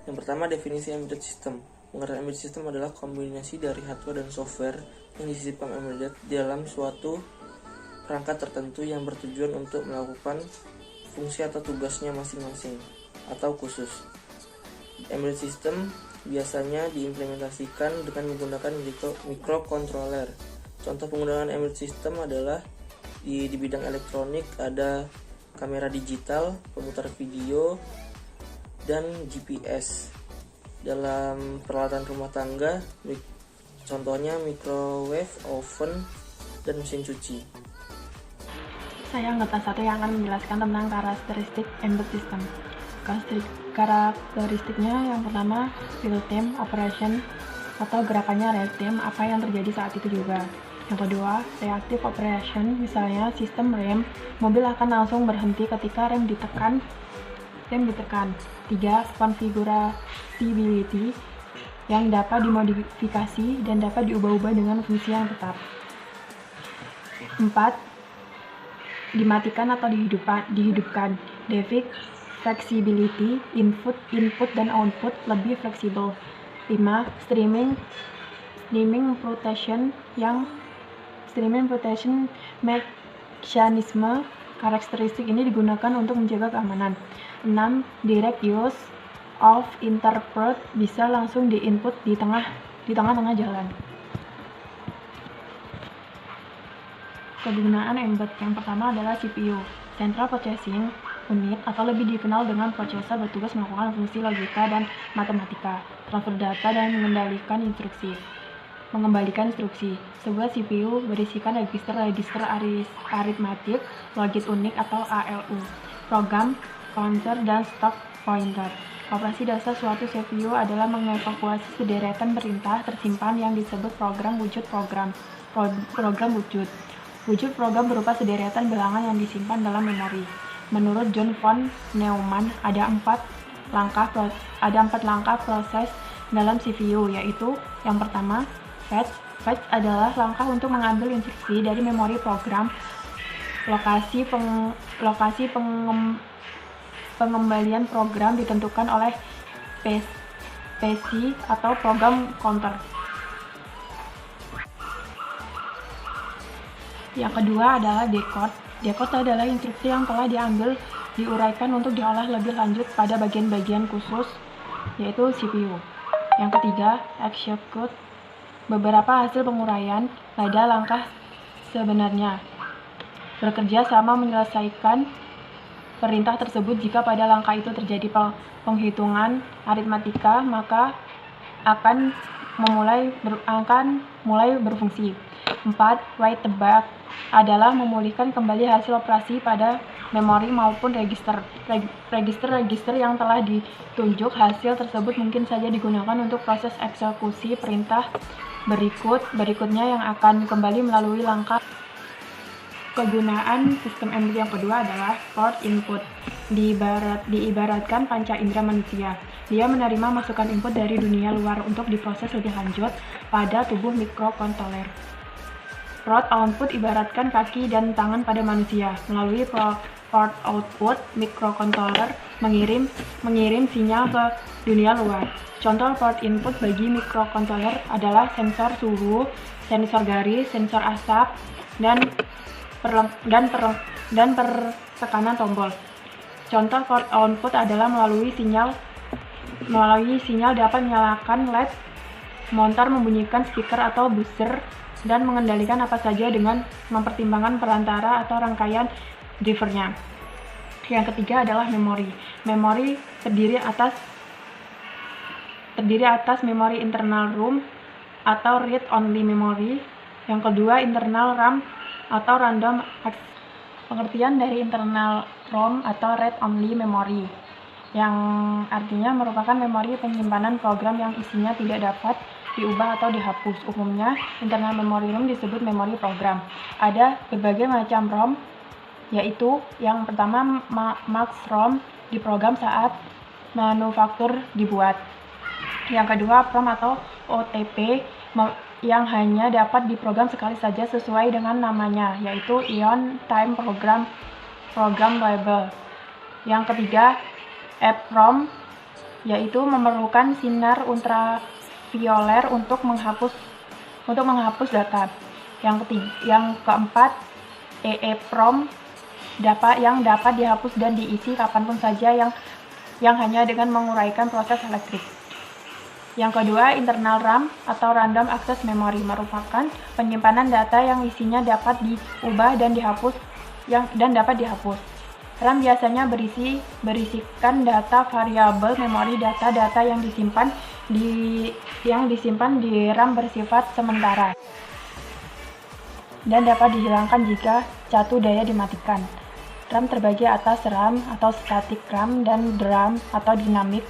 Yang pertama, definisi embedded system. Pengertian embedded system adalah kombinasi dari hardware dan software yang disisipkan embedded dalam suatu perangkat tertentu yang bertujuan untuk melakukan fungsi atau tugasnya masing-masing atau khusus. Embedded system biasanya diimplementasikan dengan menggunakan microcontroller. Contoh penggunaan embedded system adalah di bidang elektronik ada kamera digital, pemutar video, dan GPS. Dalam peralatan rumah tangga, contohnya microwave, oven, dan mesin cuci. Saya anggota 1 yang akan menjelaskan tentang karakteristik embedded system. Karakteristiknya yang pertama, real time operation atau gerakannya real time, apa yang terjadi saat itu juga. Yang kedua, reactive operation, misalnya sistem rem, mobil akan langsung berhenti ketika rem ditekan. 3. Configurability, yang dapat dimodifikasi dan dapat diubah-ubah dengan fungsi yang tetap. 4. Dimatikan atau dihidupkan. Device flexibility, input dan output lebih fleksibel. 5. Streaming protection mekanisme. Karakteristik ini digunakan untuk menjaga keamanan. 6. Direct use of interpret, bisa langsung di-input di tengah-tengah jalan. Kegunaan embedded yang pertama adalah CPU, Central Processing Unit, atau lebih dikenal dengan prosesor, bertugas melakukan fungsi logika dan matematika, transfer data, dan mengembalikan instruksi. Sebuah CPU berisikan register aritmatik, logit unik atau ALU, program, counter, dan stock pointer. Operasi dasar suatu CPU adalah mengevakuasi sederetan perintah tersimpan yang disebut program wujud. Wujud program berupa sederetan bilangan yang disimpan dalam memori. Menurut John von Neumann, ada empat langkah proses dalam CPU, yaitu yang pertama, fetch. Fetch adalah langkah untuk mengambil instruksi dari memori program. Lokasi pengembalian program ditentukan oleh PC atau program counter. Yang kedua adalah decode. Decode adalah instruksi yang telah diuraikan untuk diolah lebih lanjut pada bagian-bagian khusus, yaitu CPU. Yang ketiga, execute. Beberapa hasil penguraian pada langkah sebenarnya bekerja sama menyelesaikan perintah tersebut. Jika pada langkah itu terjadi penghitungan aritmatika, maka akan mulai berfungsi. 4. Write back adalah memulihkan kembali hasil operasi pada memori maupun register. Register yang telah ditunjuk hasil tersebut mungkin saja digunakan untuk proses eksekusi perintah berikutnya yang akan kembali melalui langkah. Kegunaan sistem embedded yang kedua adalah port input. Diibaratkan panca indera manusia. Dia menerima masukan input dari dunia luar untuk diproses lebih lanjut pada tubuh mikrokontroler. Port output ibaratkan kaki dan tangan pada manusia. Melalui port output, mikrokontroler mengirim sinyal ke dunia luar. Contoh port input bagi mikrokontroler adalah sensor suhu, sensor garis, sensor asap, dan pertekanan tombol. Contoh port output adalah melalui sinyal dapat menyalakan LED, montor, membunyikan speaker atau buzzer, dan mengendalikan apa saja dengan mempertimbangkan perantara atau rangkaian drivernya. Yang ketiga adalah memori. Memori terdiri atas memori internal ROM atau read only memory. Yang kedua, internal RAM atau random access. Pengertian dari internal ROM atau read only memory, yang artinya merupakan memori penyimpanan program yang isinya tidak dapat diubah atau dihapus. Umumnya, internal memory ROM disebut memori program. Ada berbagai macam ROM, yaitu yang pertama max ROM, diprogram saat manufaktur dibuat. Yang kedua, PROM atau OTP, yang hanya dapat diprogram sekali saja sesuai dengan namanya, yaitu Ion Time Program Label. Yang ketiga, EPROM yaitu memerlukan sinar ultraviolet untuk menghapus data. Yang keempat, EEPROM yang dapat dihapus dan diisi kapanpun saja yang hanya dengan menguraikan proses elektrik. Yang kedua, internal RAM atau Random Access Memory merupakan penyimpanan data yang isinya dapat diubah dan dapat dihapus. RAM biasanya berisikan data variabel memori data yang disimpan di RAM bersifat sementara dan dapat dihilangkan jika satu daya dimatikan. RAM terbagi atas RAM atau static RAM dan DRAM atau dynamic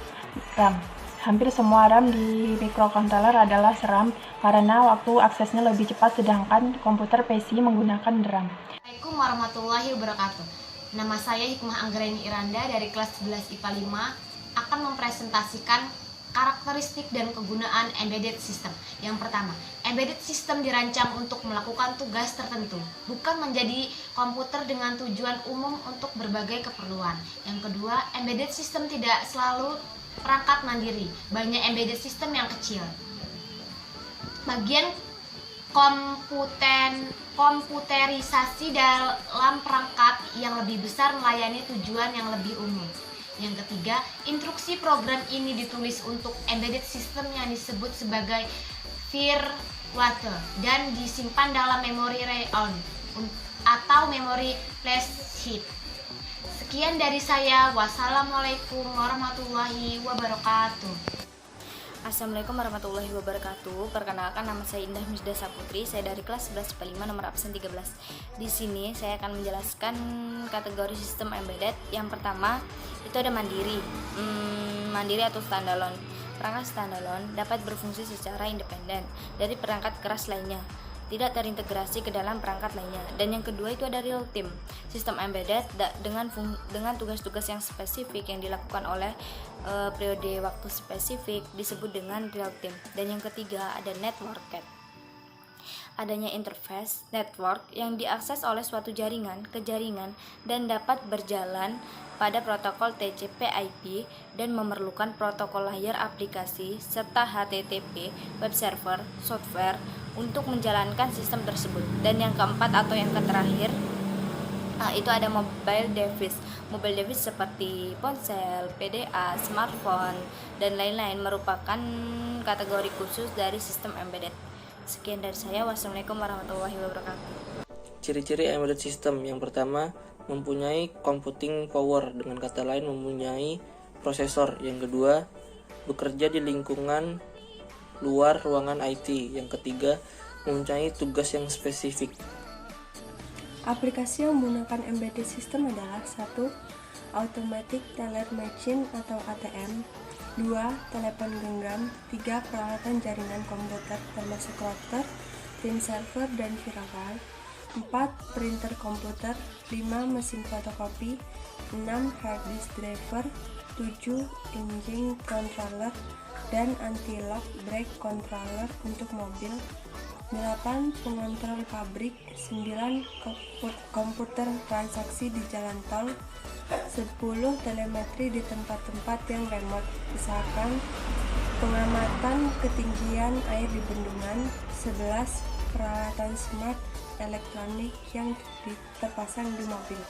RAM. Hampir semua RAM di microcontroller adalah SRAM karena waktu aksesnya lebih cepat, sedangkan komputer PC menggunakan DRAM. Assalamualaikum warahmatullahi wabarakatuh. Nama saya Hikmah Anggraini Iranda dari kelas 11 IPA 5 akan mempresentasikan karakteristik dan kegunaan embedded system. Yang pertama, embedded system dirancang untuk melakukan tugas tertentu, bukan menjadi komputer dengan tujuan umum untuk berbagai keperluan. Yang kedua, embedded system tidak selalu perangkat mandiri, banyak embedded system yang kecil. Bagian komputerisasi dalam perangkat yang lebih besar melayani tujuan yang lebih umum. Yang ketiga, instruksi program ini ditulis untuk embedded system yang disebut sebagai firmware dan disimpan dalam memori read-on atau memori flash chip. Sekian dari saya. Wassalamualaikum warahmatullahi wabarakatuh. Assalamualaikum warahmatullahi wabarakatuh. Perkenalkan, nama saya Indah Misda Saputri. Saya dari kelas 11 IPA 5 nomor absen 13. Di sini saya akan menjelaskan kategori sistem embedded. Yang pertama, itu ada mandiri. Mandiri atau standalone. Perangkat standalone dapat berfungsi secara independen dari perangkat keras lainnya, tidak terintegrasi ke dalam perangkat lainnya. Dan yang kedua itu ada real time. Sistem embedded dengan tugas-tugas yang spesifik yang dilakukan oleh periode waktu spesifik disebut dengan real time. Dan yang ketiga ada networked. Adanya interface network yang diakses oleh suatu jaringan ke jaringan dan dapat berjalan pada protokol TCP/IP dan memerlukan protokol layer aplikasi serta HTTP web server software untuk menjalankan sistem tersebut. Dan yang keempat atau yang terakhir itu ada mobile device. Mobile device seperti ponsel, PDA, smartphone, dan lain-lain merupakan kategori khusus dari sistem embedded. Sekian dari saya. Wassalamualaikum warahmatullahi wabarakatuh. Ciri-ciri embedded system. Yang pertama, mempunyai computing power, dengan kata lain mempunyai prosesor. Yang kedua, bekerja di lingkungan luar ruangan IT. Yang ketiga, mempunyai tugas yang spesifik. Aplikasi yang menggunakan embedded system adalah 1. Automatic Teller Machine atau ATM, 2. Telepon genggam, 3. Peralatan jaringan komputer termasuk router, pin server, dan VRAM, 4. Printer komputer, 5. Mesin fotokopi, 6. Hard disk driver, 7. Engine controller dan anti-lock brake controller untuk mobil, 8. Pengontrol pabrik, 9. Komputer transaksi di jalan tol, 10. Telemetri di tempat-tempat yang remote, misalkan pengamatan ketinggian air di bendungan, 11. Peralatan smart elektronik yang terpasang di mobil.